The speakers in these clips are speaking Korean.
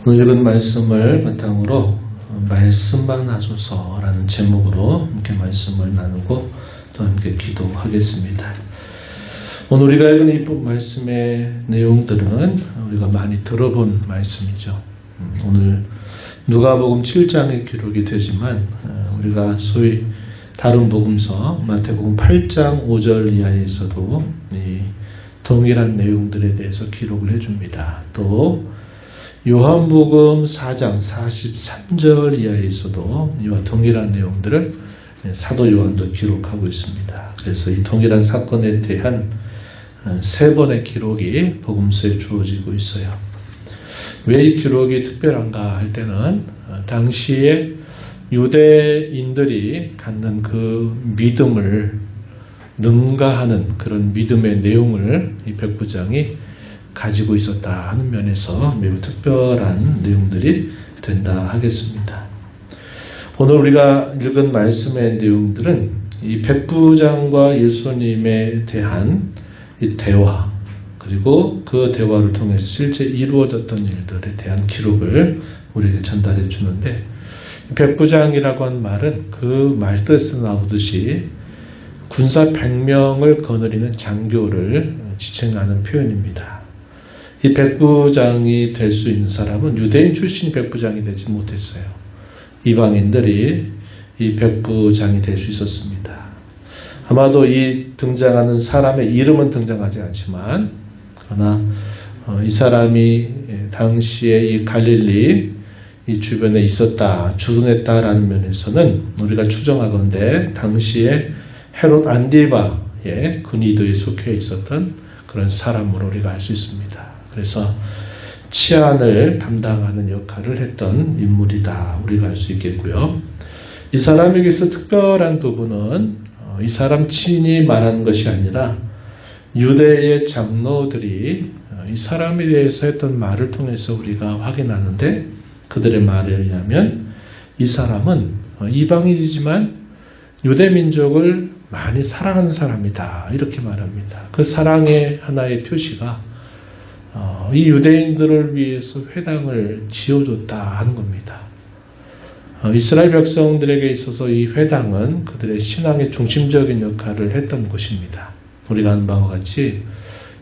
오늘 읽은 말씀을 바탕으로 말씀만 하소서라는 제목으로 함께 말씀을 나누고 또 함께 기도하겠습니다. 오늘 우리가 읽은 이 말씀의 내용들은 우리가 많이 들어본 말씀이죠. 오늘 누가복음 7장의 기록이 되지만 우리가 소위 다른 복음서 마태복음 8장 5절 이하에서도 이 동일한 내용들에 대해서 기록을 해줍니다. 또 요한복음 4장 43절 이하에서도 이와 동일한 내용들을 사도 요한도 기록하고 있습니다. 그래서 이 동일한 사건에 대한 세 번의 기록이 복음서에 주어지고 있어요. 왜 이 기록이 특별한가 할 때는 당시에 유대인들이 갖는 그 믿음을 능가하는 그런 믿음의 내용을 이 백부장이 가지고 있었다 하는 면에서 매우 특별한 내용들이 된다 하겠습니다. 오늘 우리가 읽은 말씀의 내용들은 이 백부장과 예수님에 대한 이 대화, 그리고 그 대화를 통해서 실제 이루어졌던 일들에 대한 기록을 우리에게 전달해 주는데, 백부장이라고 한 말은 그 말 뜻에서 나오듯이 군사 100명을 거느리는 장교를 지칭하는 표현입니다. 이 백부장이 될 수 있는 사람은 유대인 출신이 백부장이 되지 못했어요. 이방인들이 이 백부장이 될 수 있었습니다. 아마도 이 등장하는 사람의 이름은 등장하지 않지만, 그러나 이 사람이 당시에 이 갈릴리 이 주변에 있었다, 주둔했다라는 면에서는 우리가 추정하건대 당시에 헤롯 안디바의 근위도에 속해 있었던 그런 사람으로 우리가 알 수 있습니다. 그래서 치안을 담당하는 역할을 했던 인물이다 우리가 알 수 있겠고요. 이 사람에게서 특별한 부분은 이 사람 친히 말하는 것이 아니라 유대의 장로들이 이 사람에 대해서 했던 말을 통해서 우리가 확인하는데, 그들의 말에 의하면 이 사람은 이방인이지만 유대민족을 많이 사랑하는 사람이다 이렇게 말합니다. 그 사랑의 하나의 표시가 이 유대인들을 위해서 회당을 지어줬다 하는 겁니다. 이스라엘 백성들에게 있어서 이 회당은 그들의 신앙의 중심적인 역할을 했던 곳입니다. 우리가 아는 바와 같이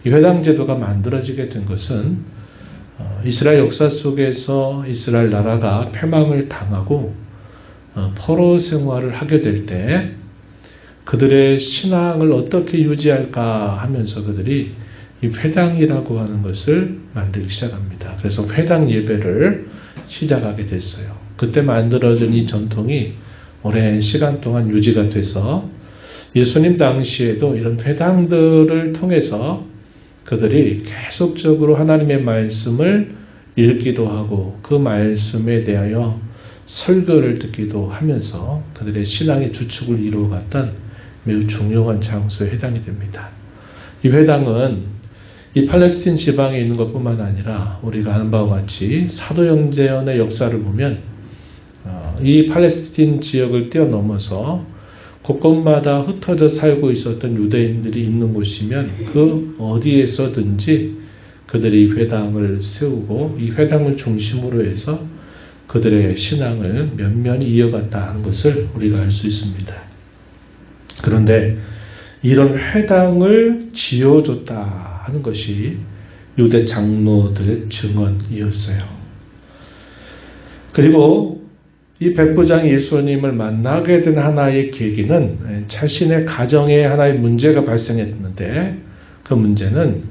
이 회당 제도가 만들어지게 된 것은 이스라엘 역사 속에서 이스라엘 나라가 패망을 당하고 포로 생활을 하게 될 때 그들의 신앙을 어떻게 유지할까 하면서 그들이 이 회당이라고 하는 것을 만들기 시작합니다. 그래서 회당 예배를 시작하게 됐어요. 그때 만들어진 이 전통이 오랜 시간 동안 유지가 돼서 예수님 당시에도 이런 회당들을 통해서 그들이 계속적으로 하나님의 말씀을 읽기도 하고 그 말씀에 대하여 설교를 듣기도 하면서 그들의 신앙의 주축을 이루어갔던 매우 중요한 장소에 해당이 됩니다. 이 회당은 이 팔레스틴 지방에 있는 것뿐만 아니라 우리가 아는 바와 같이 사도행전의 역사를 보면 이 팔레스틴 지역을 뛰어넘어서 곳곳마다 흩어져 살고 있었던 유대인들이 있는 곳이면 그 어디에서든지 그들이 회당을 세우고 이 회당을 중심으로 해서 그들의 신앙을 면면히 이어갔다 하는 것을 우리가 알 수 있습니다. 그런데 이런 회당을 지어줬다 하는 것이 유대 장로들의 증언이었어요. 그리고 이 백부장이 예수님을 만나게 된 하나의 계기는 자신의 가정에 하나의 문제가 발생했는데, 그 문제는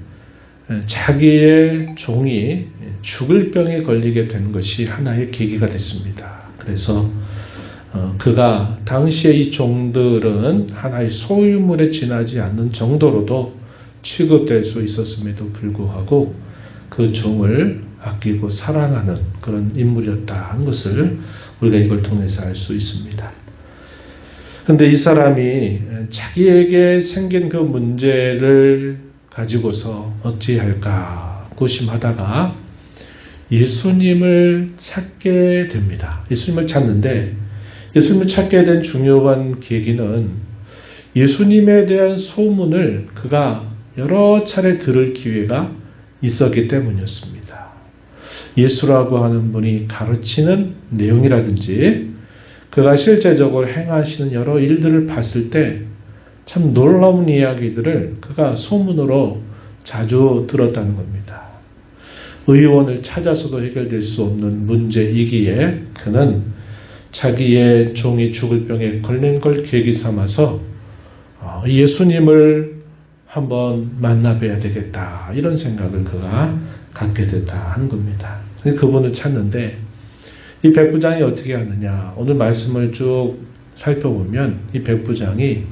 자기의 종이 죽을 병에 걸리게 된 것이 하나의 계기가 됐습니다. 그래서 그가 당시에 이 종들은 하나의 소유물에 지나지 않는 정도로도 취급될 수 있었음에도 불구하고 그 종을 아끼고 사랑하는 그런 인물이었다 하는 것을 우리가 이걸 통해서 알 수 있습니다. 그런데 이 사람이 자기에게 생긴 그 문제를 가지고서 어찌할까 고심하다가 예수님을 찾게 됩니다. 예수님을 찾는데, 예수님을 찾게 된 중요한 계기는 예수님에 대한 소문을 그가 여러 차례 들을 기회가 있었기 때문이었습니다. 예수라고 하는 분이 가르치는 내용이라든지 그가 실제적으로 행하시는 여러 일들을 봤을 때 참 놀라운 이야기들을 그가 소문으로 자주 들었다는 겁니다. 의원을 찾아서도 해결될 수 없는 문제이기에 그는 자기의 종이 죽을 병에 걸린 걸 계기 삼아서 예수님을 한번 만나봐야 되겠다 이런 생각을 그가 갖게 됐다 하는 겁니다. 그분을 찾는데 이 백부장이 어떻게 하느냐, 오늘 말씀을 쭉 살펴보면 이 백부장이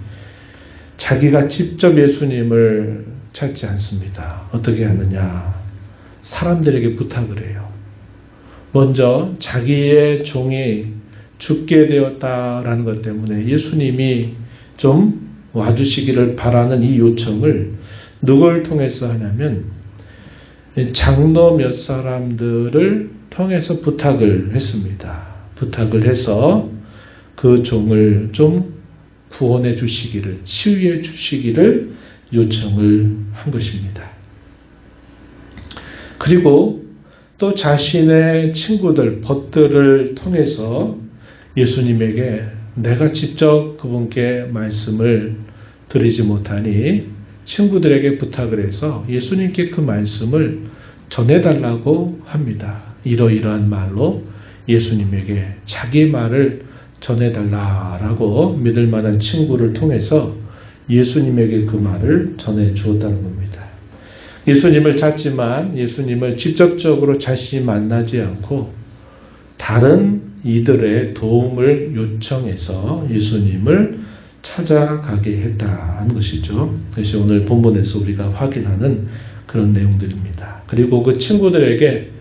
자기가 직접 예수님을 찾지 않습니다. 어떻게 하느냐, 사람들에게 부탁을 해요. 먼저 자기의 종이 죽게 되었다라는 것 때문에 예수님이 좀 와주시기를 바라는 이 요청을 누굴 통해서 하냐면 장로 몇 사람들을 통해서 부탁을 했습니다. 부탁을 해서 그 종을 좀 구원해 주시기를, 치유해 주시기를 요청을 한 것입니다. 그리고 또 자신의 친구들, 벗들을 통해서 예수님에게 내가 직접 그분께 말씀을 드리지 못하니 친구들에게 부탁을 해서 예수님께 그 말씀을 전해달라고 합니다. 이러이러한 말로 예수님에게 자기 말을 전해달라라고 믿을 만한 친구를 통해서 예수님에게 그 말을 전해 주었다는 겁니다. 예수님을 찾지만 예수님을 직접적으로 자신이 만나지 않고 다른 이들의 도움을 요청해서 예수님을 찾아가게 했다는 것이죠. 그것이 오늘 본문에서 우리가 확인하는 그런 내용들입니다. 그리고 그 친구들에게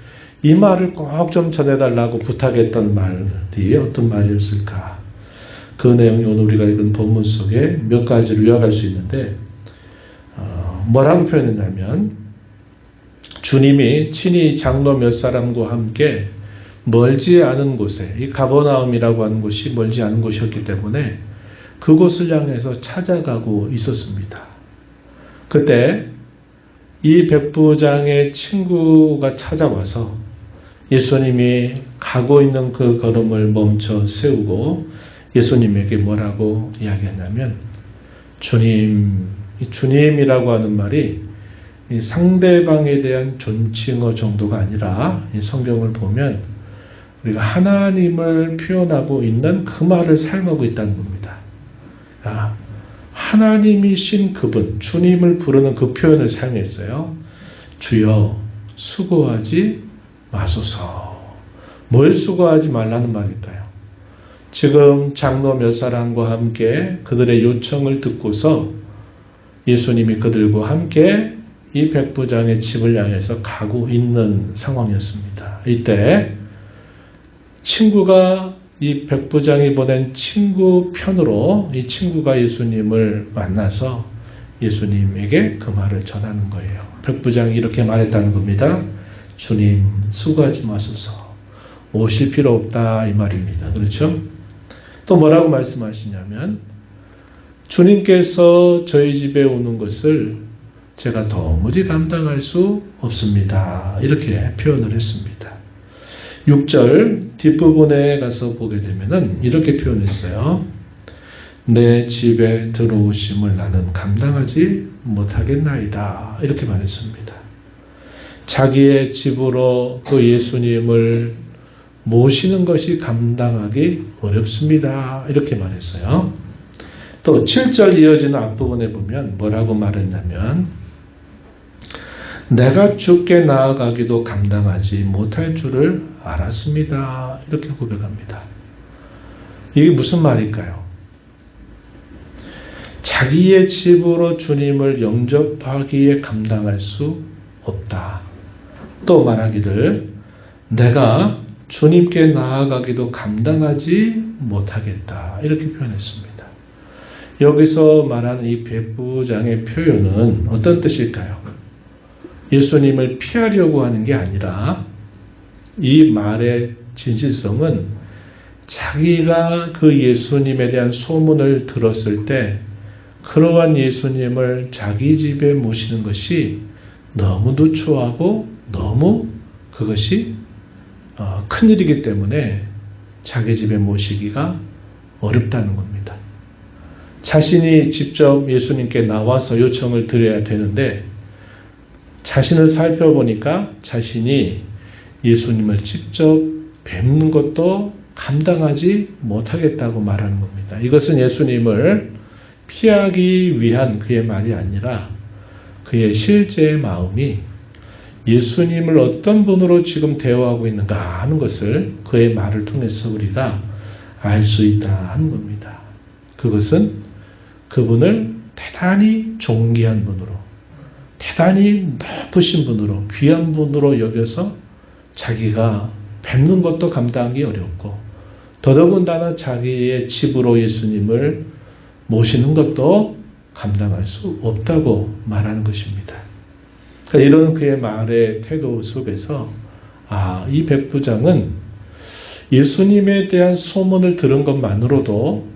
이 말을 꼭 좀 전해달라고 부탁했던 말이 어떤 말이었을까? 그 내용이 오늘 우리가 읽은 본문 속에 몇 가지를 요약할 수 있는데 뭐라고 표현했냐면 주님이 친히 장로 몇 사람과 함께 멀지 않은 곳에, 이 가버나움이라고 하는 곳이 멀지 않은 곳이었기 때문에 그곳을 향해서 찾아가고 있었습니다. 그때 이 백부장의 친구가 찾아와서 예수님이 가고 있는 그 걸음을 멈춰 세우고 예수님에게 뭐라고 이야기했냐면 주님, 이 주님이라고 하는 말이 이 상대방에 대한 존칭어 정도가 아니라 이 성경을 보면 우리가 하나님을 표현하고 있는 그 말을 사용하고 있다는 겁니다. 하나님이신 그분, 주님을 부르는 그 표현을 사용했어요. 주여 수고하지 마소서. 뭘 수고하지 말라는 말일까요? 지금 장로 몇 사람과 함께 그들의 요청을 듣고서 예수님이 그들과 함께 이 백부장의 집을 향해서 가고 있는 상황이었습니다. 이때 친구가 이 백부장이 보낸 친구 편으로 이 친구가 예수님을 만나서 예수님에게 그 말을 전하는 거예요. 백부장이 이렇게 말했다는 겁니다. 주님 수고하지 마소서. 오실 필요 없다 이 말입니다. 그렇죠? 또 뭐라고 말씀하시냐면 주님께서 저희 집에 오는 것을 제가 도무지 감당할 수 없습니다. 이렇게 표현을 했습니다. 6절 뒷부분에 가서 보게 되면은 이렇게 표현했어요. 내 집에 들어오심을 나는 감당하지 못하겠나이다. 이렇게 말했습니다. 자기의 집으로 그 예수님을 모시는 것이 감당하기 어렵습니다. 이렇게 말했어요. 또 7절 이어지는 앞부분에 보면 뭐라고 말했냐면 내가 주께 나아가기도 감당하지 못할 줄을 알았습니다. 이렇게 고백합니다. 이게 무슨 말일까요? 자기의 집으로 주님을 영접하기에 감당할 수 없다. 또 말하기를 내가 주님께 나아가기도 감당하지 못하겠다. 이렇게 표현했습니다. 여기서 말하는 이 백부장의 표현은 어떤 뜻일까요? 예수님을 피하려고 하는 게 아니라 이 말의 진실성은 자기가 그 예수님에 대한 소문을 들었을 때 그러한 예수님을 자기 집에 모시는 것이 너무 누추하고 너무 그것이 큰일이기 때문에 자기 집에 모시기가 어렵다는 겁니다. 자신이 직접 예수님께 나와서 요청을 드려야 되는데 자신을 살펴보니까 자신이 예수님을 직접 뵙는 것도 감당하지 못하겠다고 말하는 겁니다. 이것은 예수님을 피하기 위한 그의 말이 아니라 그의 실제의 마음이 예수님을 어떤 분으로 지금 대화하고 있는가 하는 것을 그의 말을 통해서 우리가 알 수 있다 하는 겁니다. 그것은 그분을 대단히 존귀한 분으로, 대단히 높으신 분으로, 귀한 분으로 여겨서 자기가 뵙는 것도 감당하기 어렵고 더더군다나 자기의 집으로 예수님을 모시는 것도 감당할 수 없다고 말하는 것입니다. 그러니까 이런 그의 말의 태도 속에서 이 백부장은 예수님에 대한 소문을 들은 것만으로도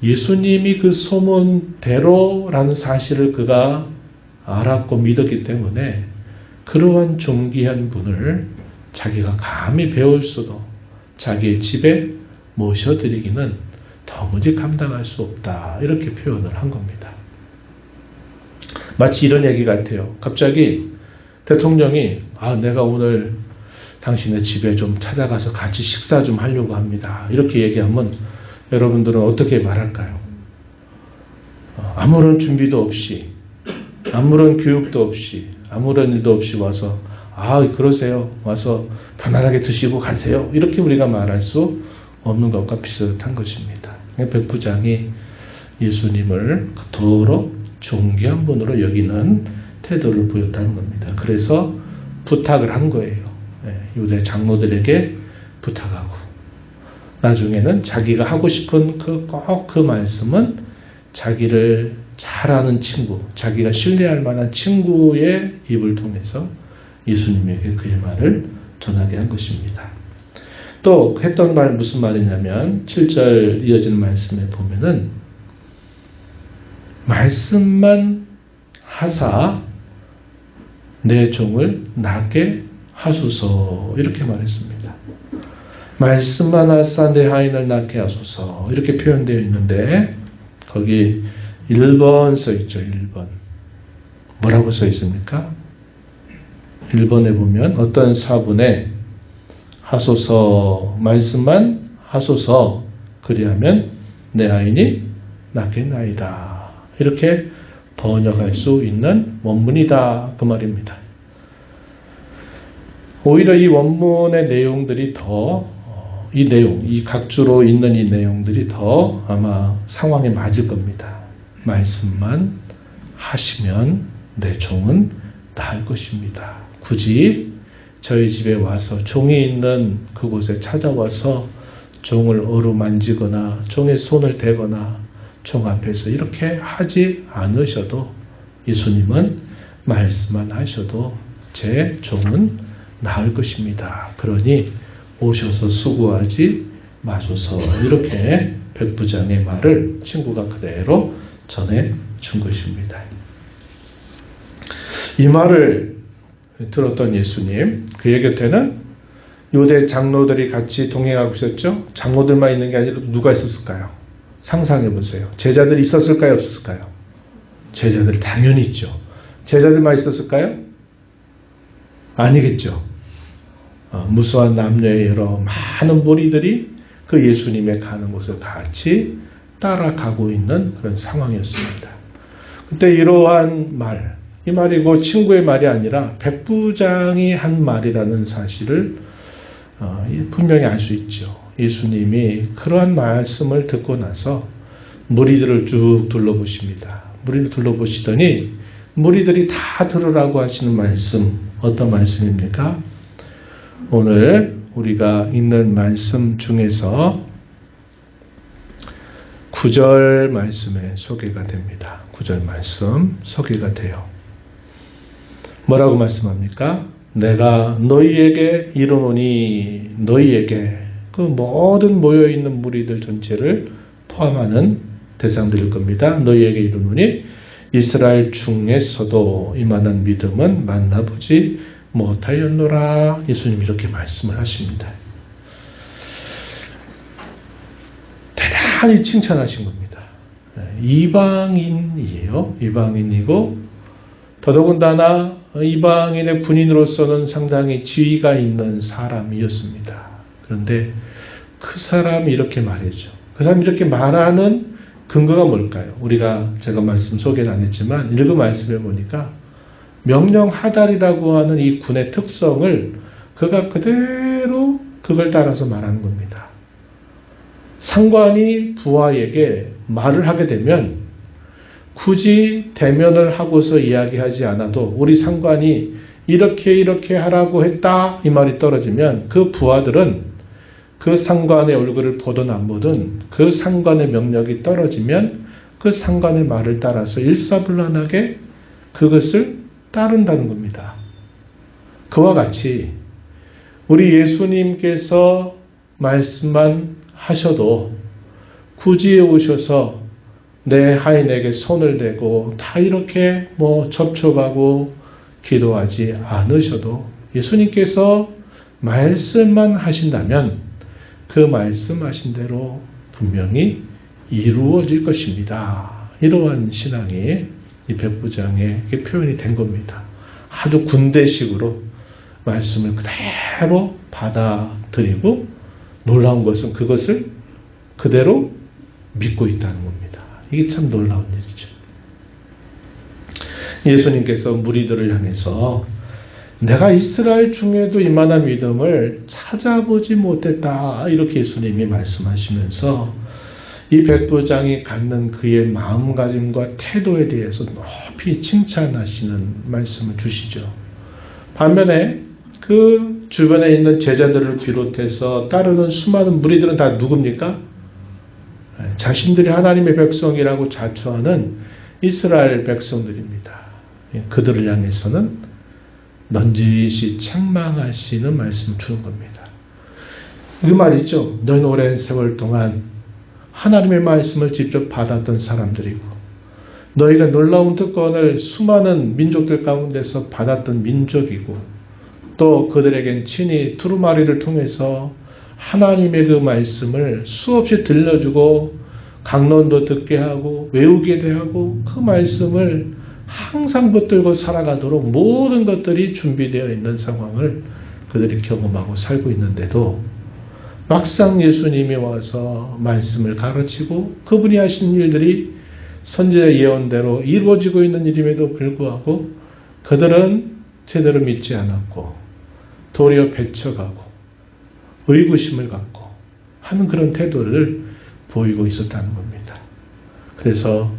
예수님이 그 소문대로라는 사실을 그가 알았고 믿었기 때문에 그러한 존귀한 분을 자기가 감히 배울 수도 자기의 집에 모셔드리기는 도무지 감당할 수 없다. 이렇게 표현을 한 겁니다. 마치 이런 얘기 같아요. 갑자기 대통령이 내가 오늘 당신의 집에 좀 찾아가서 같이 식사 좀 하려고 합니다. 이렇게 얘기하면 여러분들은 어떻게 말할까요? 아무런 준비도 없이, 아무런 교육도 없이, 아무런 일도 없이 와서 그러세요. 와서 편안하게 드시고 가세요. 이렇게 우리가 말할 수 없는 것과 비슷한 것입니다. 백부장이 예수님을 그토록 존귀한 분으로 여기는 태도를 보였다는 겁니다. 그래서 부탁을 한 거예요. 유대 장로들에게 부탁하고 나중에는 자기가 하고 싶은 꼭 그 말씀은 자기를 잘 아는 친구, 자기가 신뢰할 만한 친구의 입을 통해서 예수님에게 그의 말을 전하게 한 것입니다. 또 했던 말 무슨 말이냐면 7절 이어지는 말씀에 보면은 말씀만 하사 내 종을 낫게 하소서 이렇게 말했습니다. 말씀만 하사 내 하인을 낫게 하소서 이렇게 표현되어 있는데 거기 1번 써 있죠. 1번 뭐라고 써 있습니까? 1번에 보면 어떤 사분에 하소서 말씀만 하소서 그리하면 내 하인이 낫겠나이다 이렇게 번역할 수 있는 원문이다 그 말입니다. 오히려 이 원문의 내용들이 이 각주로 있는 이 내용들이 더 아마 상황에 맞을 겁니다. 말씀만 하시면 내 종은 나을 것입니다. 굳이 저희 집에 와서 종이 있는 그곳에 찾아와서 종을 어루만지거나 종의 손을 대거나 종 앞에서 이렇게 하지 않으셔도 예수님은 말씀만 하셔도 제 종은 나을 것입니다. 그러니 오셔서 수고하지 마소서 이렇게 백부장의 말을 친구가 그대로 전해 준 것입니다. 이 말을 들었던 예수님 그의 곁에는 유대 장로들이 같이 동행하고 있었죠. 장로들만 있는 게 아니라 누가 있었을까요? 상상해 보세요. 제자들이 있었을까요? 없었을까요? 제자들 당연히 있죠. 제자들만 있었을까요? 아니겠죠. 무수한 남녀의 여러 많은 무리들이 그 예수님의 가는 곳을 같이 따라가고 있는 그런 상황이었습니다. 그때 이러한 말, 이 말이고 친구의 말이 아니라 백부장이 한 말이라는 사실을 분명히 알 수 있죠. 예수님이 그러한 말씀을 듣고 나서 무리들을 쭉 둘러보십니다. 무리를 둘러보시더니 무리들이 다 들으라고 하시는 말씀, 어떤 말씀입니까? 오늘 우리가 읽는 말씀 중에서 9절 말씀에 소개가 됩니다. 9절 말씀 소개가 돼요. 뭐라고 말씀합니까? 내가 너희에게 이르노니 너희에게 그 모든 모여있는 무리들 전체를 포함하는 대상들일 겁니다. 너희에게 이르노니 이스라엘 중에서도 이만한 믿음은 만나보지 못하였노라. 예수님 이렇게 말씀을 하십니다. 대단히 칭찬하신 겁니다. 이방인이에요. 이방인이고 더더군다나 이방인의 군인으로서는 상당히 지위가 있는 사람이었습니다. 그런데 그 사람이 이렇게 말했죠. 그 사람이 이렇게 말하는 근거가 뭘까요? 제가 말씀 소개는 안 했지만 읽은 말씀에 보니까 명령하달이라고 하는 이 군의 특성을 그가 그대로 그걸 따라서 말하는 겁니다. 상관이 부하에게 말을 하게 되면 굳이 대면을 하고서 이야기하지 않아도 우리 상관이 이렇게 하라고 했다 이 말이 떨어지면 그 부하들은 그 상관의 얼굴을 보든 안 보든 그 상관의 명령이 떨어지면 그 상관의 말을 따라서 일사불란하게 그것을 따른다는 겁니다. 그와 같이 우리 예수님께서 말씀만 하셔도 굳이 오셔서 내 하인에게 손을 대고 다 이렇게 접촉하고 기도하지 않으셔도 예수님께서 말씀만 하신다면 그 말씀하신 대로 분명히 이루어질 것입니다. 이러한 신앙이 이 백부장에 표현이 된 겁니다. 아주 군대식으로 말씀을 그대로 받아들이고 놀라운 것은 그것을 그대로 믿고 있다는 겁니다. 이게 참 놀라운 일이죠. 예수님께서 무리들을 향해서 내가 이스라엘 중에도 이만한 믿음을 찾아보지 못했다. 이렇게 예수님이 말씀하시면서 이 백부장이 갖는 그의 마음가짐과 태도에 대해서 높이 칭찬하시는 말씀을 주시죠. 반면에 그 주변에 있는 제자들을 비롯해서 따르는 수많은 무리들은 다 누굽니까? 자신들이 하나님의 백성이라고 자처하는 이스라엘 백성들입니다. 그들을 향해서는 넌지시 책망하시는 말씀을 주는 겁니다. 그 말이죠. 너희는 오랜 세월 동안 하나님의 말씀을 직접 받았던 사람들이고 너희가 놀라운 특권을 수많은 민족들 가운데서 받았던 민족이고 또 그들에겐 친히 두루마리를 통해서 하나님의 그 말씀을 수없이 들려주고 강론도 듣게 하고 외우게 하고 그 말씀을 항상 붙들고 살아가도록 모든 것들이 준비되어 있는 상황을 그들이 경험하고 살고 있는데도 막상 예수님이 와서 말씀을 가르치고 그분이 하신 일들이 선지자의 예언대로 이루어지고 있는 일임에도 불구하고 그들은 제대로 믿지 않았고 도리어 배척하고 의구심을 갖고 하는 그런 태도를 보이고 있었다는 겁니다. 그래서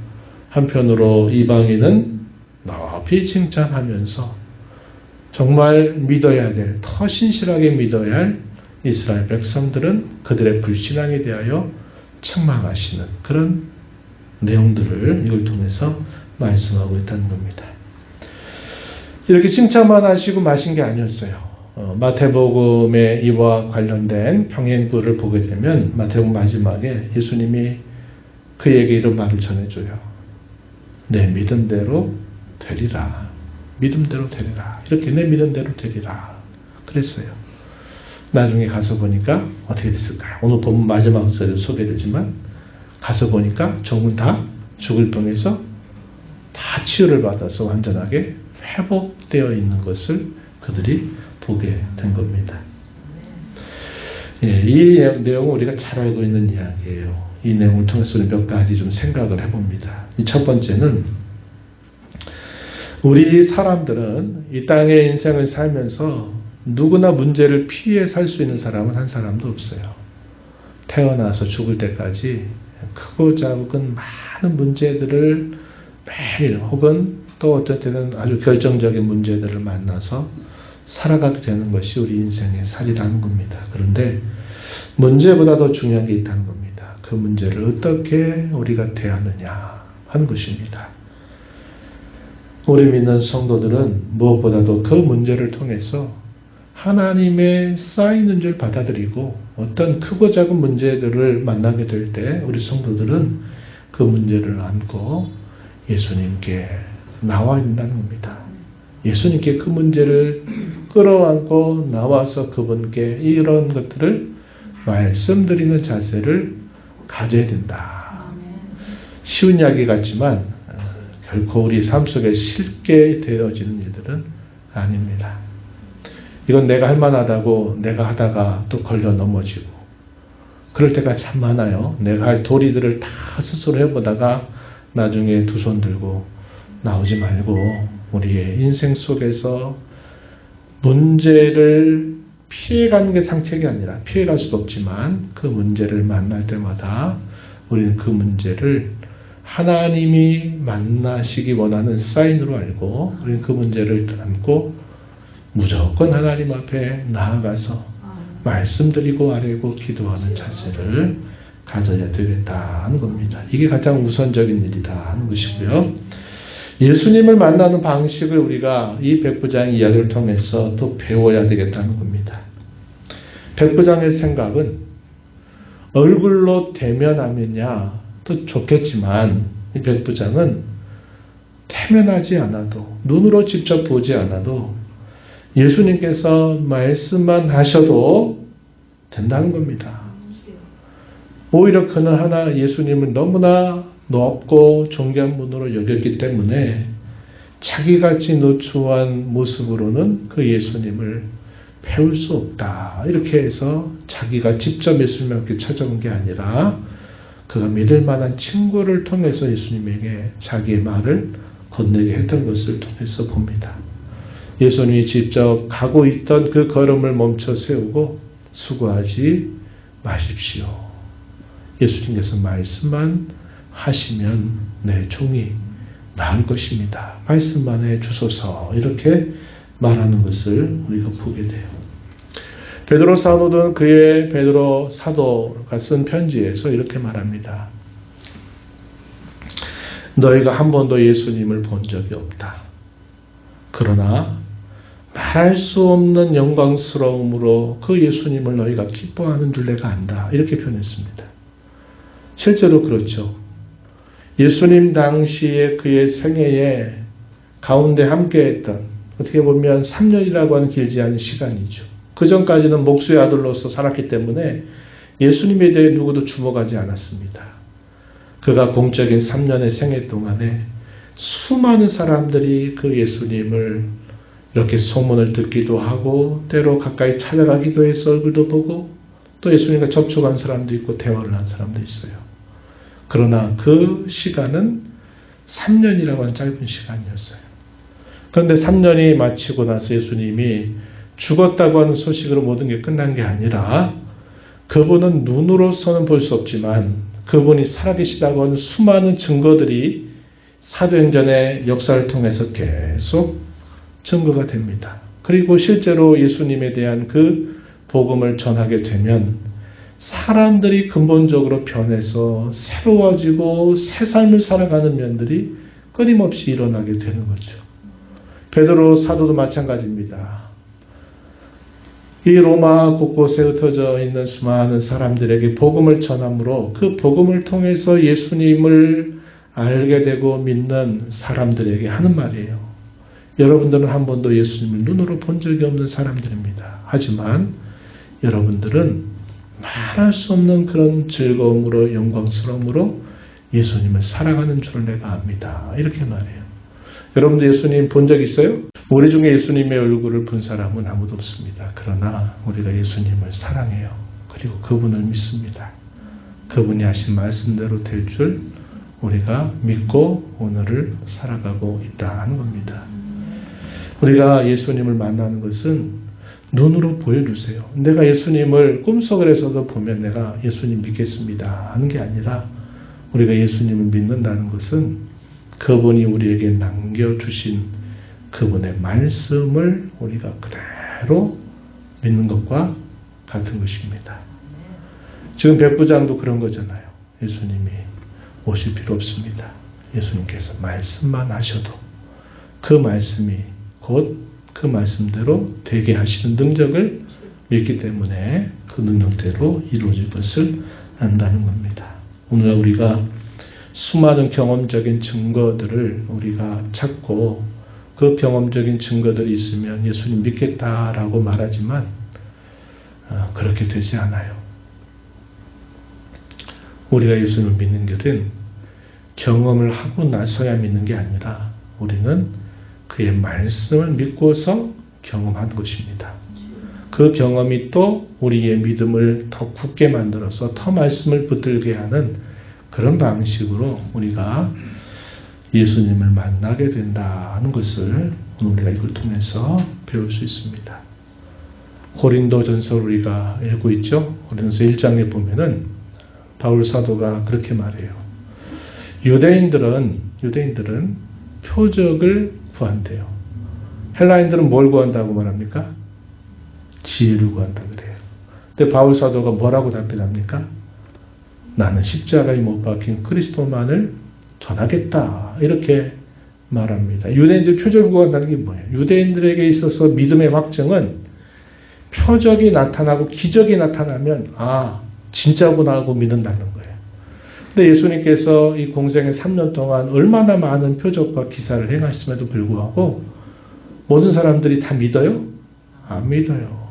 한편으로 이방인은 높이 칭찬하면서 정말 믿어야 될, 더 신실하게 믿어야 할 이스라엘 백성들은 그들의 불신앙에 대하여 책망하시는 그런 내용들을 이걸 통해서 말씀하고 있다는 겁니다. 이렇게 칭찬만 하시고 마신 게 아니었어요. 마태복음의 이와 관련된 평행부를 보게 되면 마태복음 마지막에 예수님이 그에게 이런 말을 전해줘요. 내 믿음대로 되리라. 믿음대로 되리라. 이렇게 내 믿음대로 되리라. 그랬어요. 나중에 가서 보니까 어떻게 됐을까요? 오늘 본문 마지막 절에 소개되지만 가서 보니까 전부 다 죽을 병에서 다 치유를 받아서 완전하게 회복되어 있는 것을 그들이 보게 된 겁니다. 이 내용은 우리가 잘 알고 있는 이야기예요. 이 내용을 통해서 몇 가지 좀 생각을 해봅니다. 첫 번째는 우리 사람들은 이 땅의 인생을 살면서 누구나 문제를 피해 살 수 있는 사람은 한 사람도 없어요. 태어나서 죽을 때까지 크고 작은 많은 문제들을 매일 혹은 또 어떨 때는 아주 결정적인 문제들을 만나서 살아가게 되는 것이 우리 인생의 살이라는 겁니다. 그런데 문제보다 더 중요한 게 있다는 겁니다. 그 문제를 어떻게 우리가 대하느냐 하는 것입니다. 우리 믿는 성도들은 무엇보다도 그 문제를 통해서 하나님의 쌓이는 줄 받아들이고 어떤 크고 작은 문제들을 만나게 될 때 우리 성도들은 그 문제를 안고 예수님께 나와야 된다는 겁니다. 예수님께 그 문제를 끌어안고 나와서 그분께 이런 것들을 말씀드리는 자세를 가져야 된다. 쉬운 이야기 같지만 결코 우리 삶 속에 쉽게 되어지는 일들은 아닙니다. 이건 내가 할 만하다고 내가 하다가 또 걸려 넘어지고 그럴 때가 참 많아요. 내가 할 도리들을 다 스스로 해보다가 나중에 두 손 들고 나오지 말고 우리의 인생 속에서 문제를 피해가는 게 상책이 아니라 피해갈 수도 없지만 그 문제를 만날 때마다 우리는 그 문제를 하나님이 만나시기 원하는 사인으로 알고 우리는 그 문제를 안고 무조건 하나님 앞에 나아가서 말씀드리고 아뢰고 기도하는 자세를 가져야 되겠다 하는 겁니다. 이게 가장 우선적인 일이다 하는 것이고요. 예수님을 만나는 방식을 우리가 이 백부장 이야기를 통해서 또 배워야 되겠다는 겁니다. 백부장의 생각은 얼굴로 대면하면야 또 좋겠지만 이 백부장은 대면하지 않아도 눈으로 직접 보지 않아도 예수님께서 말씀만 하셔도 된다는 겁니다. 오히려 그는 하나 예수님을 너무나 높고 존귀한 분으로 여겼기 때문에 자기같이 누추한 모습으로는 그 예수님을 배울 수 없다. 이렇게 해서 자기가 직접 예수님께 찾아온 게 아니라 그가 믿을 만한 친구를 통해서 예수님에게 자기의 말을 건네게 했던 것을 통해서 봅니다. 예수님이 직접 가고 있던 그 걸음을 멈춰 세우고 수고하지 마십시오. 예수님께서 말씀만 하시면 내 종이 나을 것입니다. 말씀만 해 주소서. 이렇게 말하는 것을 우리가 보게 돼요. 베드로 사도는 그의 베드로 사도가 쓴 편지에서 이렇게 말합니다. 너희가 한 번도 예수님을 본 적이 없다. 그러나 말할 수 없는 영광스러움으로 그 예수님을 너희가 기뻐하는 줄 내가 안다. 이렇게 표현했습니다. 실제로 그렇죠. 예수님 당시에 그의 생애에 가운데 함께했던 어떻게 보면 3년이라고 하는 길지 않은 시간이죠. 그 전까지는 목수의 아들로서 살았기 때문에 예수님에 대해 누구도 주목하지 않았습니다. 그가 공적인 3년의 생애 동안에 수많은 사람들이 그 예수님을 이렇게 소문을 듣기도 하고 때로 가까이 찾아가기도 해서 얼굴도 보고 또 예수님과 접촉한 사람도 있고 대화를 한 사람도 있어요. 그러나 그 시간은 3년이라고 하는 짧은 시간이었어요. 그런데 3년이 마치고 나서 예수님이 죽었다고 하는 소식으로 모든 게 끝난 게 아니라 그분은 눈으로서는 볼 수 없지만 그분이 살아계시다고 하는 수많은 증거들이 사도행전의 역사를 통해서 계속 증거가 됩니다. 그리고 실제로 예수님에 대한 그 복음을 전하게 되면 사람들이 근본적으로 변해서 새로워지고 새 삶을 살아가는 면들이 끊임없이 일어나게 되는 거죠. 베드로 사도도 마찬가지입니다. 이 로마 곳곳에 흩어져 있는 수많은 사람들에게 복음을 전함으로 그 복음을 통해서 예수님을 알게 되고 믿는 사람들에게 하는 말이에요. 여러분들은 한 번도 예수님을 눈으로 본 적이 없는 사람들입니다. 하지만 여러분들은 말할 수 없는 그런 즐거움으로 영광스러움으로 예수님을 살아가는 줄을 내가 압니다. 이렇게 말해요. 여러분들 예수님 본 적 있어요? 우리 중에 예수님의 얼굴을 본 사람은 아무도 없습니다. 그러나 우리가 예수님을 사랑해요. 그리고 그분을 믿습니다. 그분이 하신 말씀대로 될 줄 우리가 믿고 오늘을 살아가고 있다 하는 겁니다. 우리가 예수님을 만나는 것은 눈으로 보여주세요. 내가 예수님을 꿈속에서도 보면 내가 예수님 믿겠습니다 하는 게 아니라 우리가 예수님을 믿는다는 것은 그분이 우리에게 남겨주신 그분의 말씀을 우리가 그대로 믿는 것과 같은 것입니다. 지금 백부장도 그런 거잖아요. 예수님이 오실 필요 없습니다. 예수님께서 말씀만 하셔도 그 말씀이 곧 그 말씀대로 되게 하시는 능력을 믿기 때문에 그 능력대로 이루어질 것을 안다는 겁니다. 오늘 우리가 수많은 경험적인 증거들을 우리가 찾고 그 경험적인 증거들이 있으면 예수님 믿겠다라고 말하지만 그렇게 되지 않아요. 우리가 예수님을 믿는 길은 경험을 하고 나서야 믿는 게 아니라 우리는 그의 말씀을 믿고서 경험한 것입니다. 그 경험이 또 우리의 믿음을 더 굳게 만들어서 더 말씀을 붙들게 하는 그런 방식으로 우리가 예수님을 만나게 된다는 것을 우리가 이걸 통해서 배울 수 있습니다. 고린도전서 우리가 읽고 있죠. 고린도전서 1장에 보면은 바울 사도가 그렇게 말해요. 유대인들은 표적을 구한대요. 헬라인들은 뭘 구한다고 말합니까? 지혜를 구한다 그래요. 근데 바울 사도가 뭐라고 답변합니까? 나는 십자가에 못 박힌 그리스도만을 전하겠다. 이렇게 말합니다. 유대인들이 표적을 구한다는 게 뭐예요? 유대인들에게 있어서 믿음의 확증은 표적이 나타나고 기적이 나타나면 진짜구나 하고 믿는다는 거예요. 근데 예수님께서 이 공생의 3년 동안 얼마나 많은 표적과 기사를 행하심에도 불구하고 모든 사람들이 다 믿어요? 안 믿어요.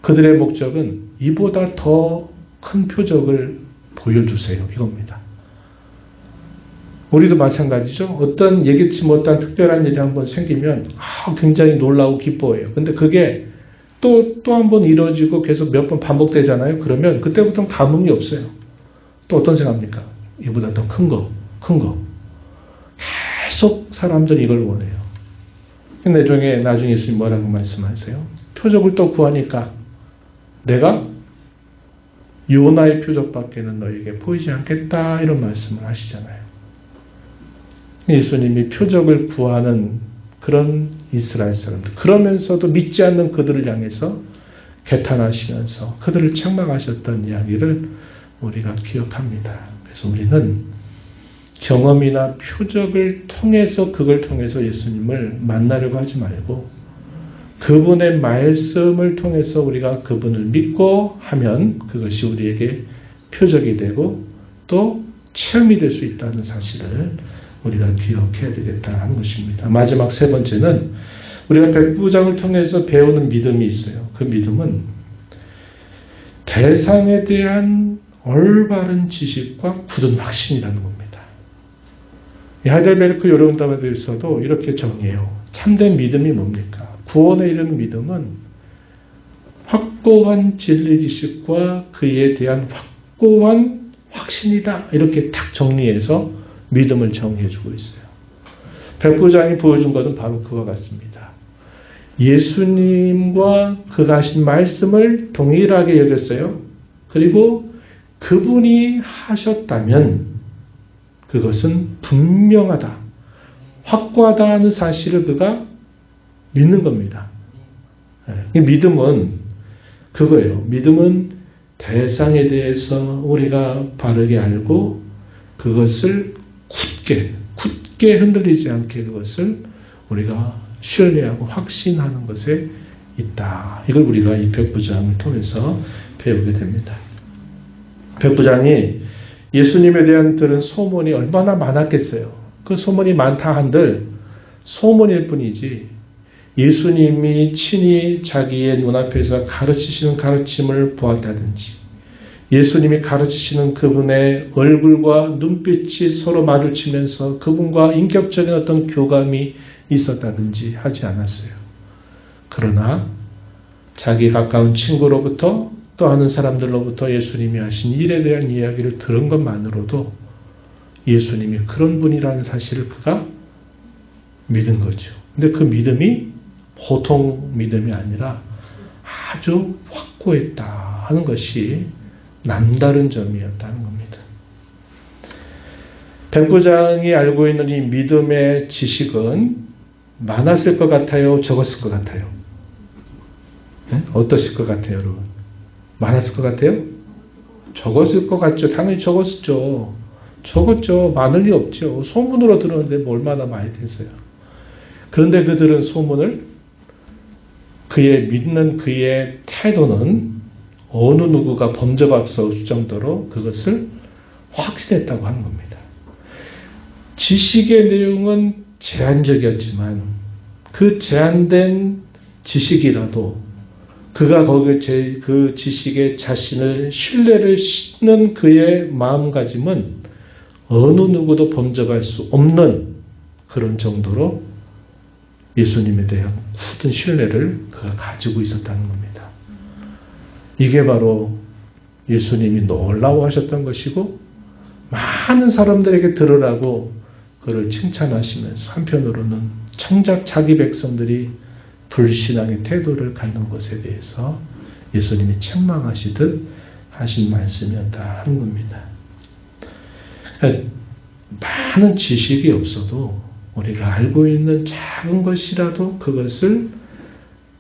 그들의 목적은 이보다 더 큰 표적을 보여주세요. 이겁니다. 우리도 마찬가지죠. 어떤 예기치 못한 특별한 일이 한번 생기면 굉장히 놀라고 기뻐해요. 근데 그게 또 한 번 이루어지고 계속 몇 번 반복되잖아요. 그러면 그때부터는 감흥이 없어요. 또 어떤 생각합니까? 이보다 더 큰 거. 계속 사람들이 이걸 원해요. 나중에 예수님 뭐라고 말씀하세요? 표적을 또 구하니까 내가 요나의 표적밖에는 너에게 보이지 않겠다 이런 말씀을 하시잖아요. 예수님이 표적을 구하는 그런 이스라엘 사람들, 그러면서도 믿지 않는 그들을 향해서 개탄하시면서 그들을 책망하셨던 이야기를 우리가 기억합니다. 그래서 우리는 경험이나 표적을 통해서 그걸 통해서 예수님을 만나려고 하지 말고 그분의 말씀을 통해서 우리가 그분을 믿고 하면 그것이 우리에게 표적이 되고 또 체험이 될 수 있다는 사실을 우리가 기억해야 되겠다 하는 것입니다. 마지막 세 번째는 우리가 백부장을 통해서 배우는 믿음이 있어요. 그 믿음은 대상에 대한 올바른 지식과 굳은 확신이라는 겁니다. 하이델베르크 요령담에서도 이렇게 정의해요. 참된 믿음이 뭡니까? 구원에 이르는 믿음은 확고한 진리 지식과 그에 대한 확고한 확신이다. 이렇게 딱 정리해서 믿음을 정리해주고 있어요. 백부장이 보여준 것은 바로 그와 같습니다. 예수님과 그가 하신 말씀을 동일하게 여겼어요. 그리고 그분이 하셨다면 그것은 분명하다, 확고하다 하는 사실을 그가 믿는 겁니다. 믿음은 그거예요. 믿음은 대상에 대해서 우리가 바르게 알고 그것을 굳게 흔들리지 않게 그것을 우리가 신뢰하고 확신하는 것에 있다. 이걸 우리가 이 백부장을 통해서 배우게 됩니다. 백부장이 예수님에 대한 들은 소문이 얼마나 많았겠어요. 그 소문이 많다 한들 소문일 뿐이지 예수님이 친히 자기의 눈앞에서 가르치시는 가르침을 보았다든지 예수님이 가르치시는 그분의 얼굴과 눈빛이 서로 마주치면서 그분과 인격적인 어떤 교감이 있었다든지 하지 않았어요. 그러나 자기 가까운 친구로부터 또 아는 사람들로부터 예수님이 하신 일에 대한 이야기를 들은 것만으로도 예수님이 그런 분이라는 사실을 그가 믿은 거죠. 근데 그 믿음이 보통 믿음이 아니라 아주 확고했다 하는 것이 남다른 점이었다는 겁니다. 백부장이 알고 있는 이 믿음의 지식은 많았을 것 같아요? 적었을 것 같아요? 네? 어떠실 것 같아요, 여러분? 많았을 것 같아요? 적었을 것 같죠? 당연히 적었죠. 많을 리 없죠. 소문으로 들었는데 뭐 얼마나 많이 됐어요. 그런데 그들은 소문을 그의 믿는 그의 태도는 어느 누구가 범접할 수 없을 정도로 그것을 확신했다고 하는 겁니다. 지식의 내용은 제한적이었지만 그 제한된 지식이라도 그가 거기에 그 지식에 자신을 신뢰를 싣는 그의 마음가짐은 어느 누구도 범접할 수 없는 그런 정도로 예수님에 대한 굳은 신뢰를 그가 가지고 있었다는 겁니다. 이게 바로 예수님이 놀라워하셨던 것이고 많은 사람들에게 들으라고 그를 칭찬하시면서 한편으로는 정작 자기 백성들이 불신앙의 태도를 갖는 것에 대해서 예수님이 책망하시듯 하신 말씀이었다 하는 겁니다. 많은 지식이 없어도 우리가 알고 있는 작은 것이라도 그것을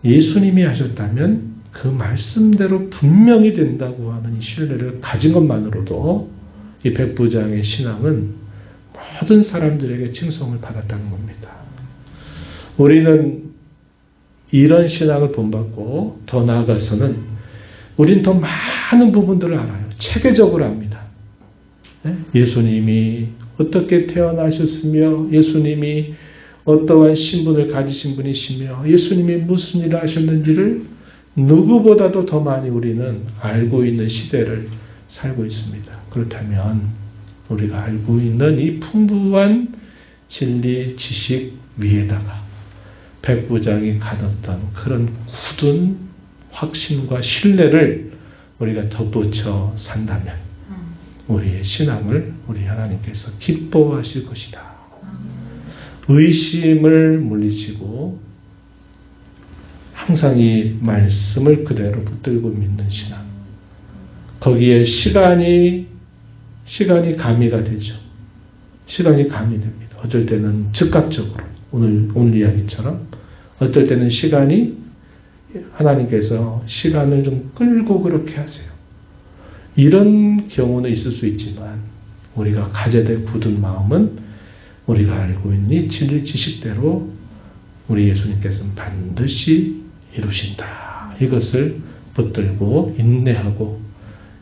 예수님이 하셨다면 그 말씀대로 분명히 된다고 하는 이 신뢰를 가진 것만으로도 이 백부장의 신앙은 모든 사람들에게 칭송을 받았다는 겁니다. 우리는 이런 신앙을 본받고 더 나아가서는 우린 더 많은 부분들을 알아요. 체계적으로 압니다. 예수님이 어떻게 태어나셨으며 예수님이 어떠한 신분을 가지신 분이시며 예수님이 무슨 일을 하셨는지를 누구보다도 더 많이 우리는 알고 있는 시대를 살고 있습니다. 그렇다면 우리가 알고 있는 이 풍부한 진리 지식 위에다가 백부장이 가졌던 그런 굳은 확신과 신뢰를 우리가 덧붙여 산다면 우리의 신앙을 우리 하나님께서 기뻐하실 것이다. 의심을 물리치고 항상 이 말씀을 그대로 붙들고 믿는 신앙. 거기에 시간이 가미가 되죠. 시간이 가미됩니다. 어쩔 때는 즉각적으로 오늘 이야기처럼 어떨 때는 시간이 하나님께서 시간을 좀 끌고 그렇게 하세요. 이런 경우는 있을 수 있지만 우리가 가져야 될 굳은 마음은 우리가 알고 있는 이 진리 지식대로 우리 예수님께서는 반드시 이루신다. 이것을 붙들고 인내하고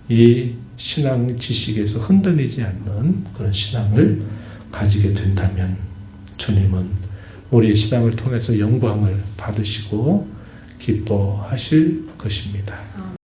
이 신앙 지식에서 흔들리지 않는 그런 신앙을 가지게 된다면 주님은 우리의 신앙을 통해서 영광을 받으시고 기뻐하실 것입니다.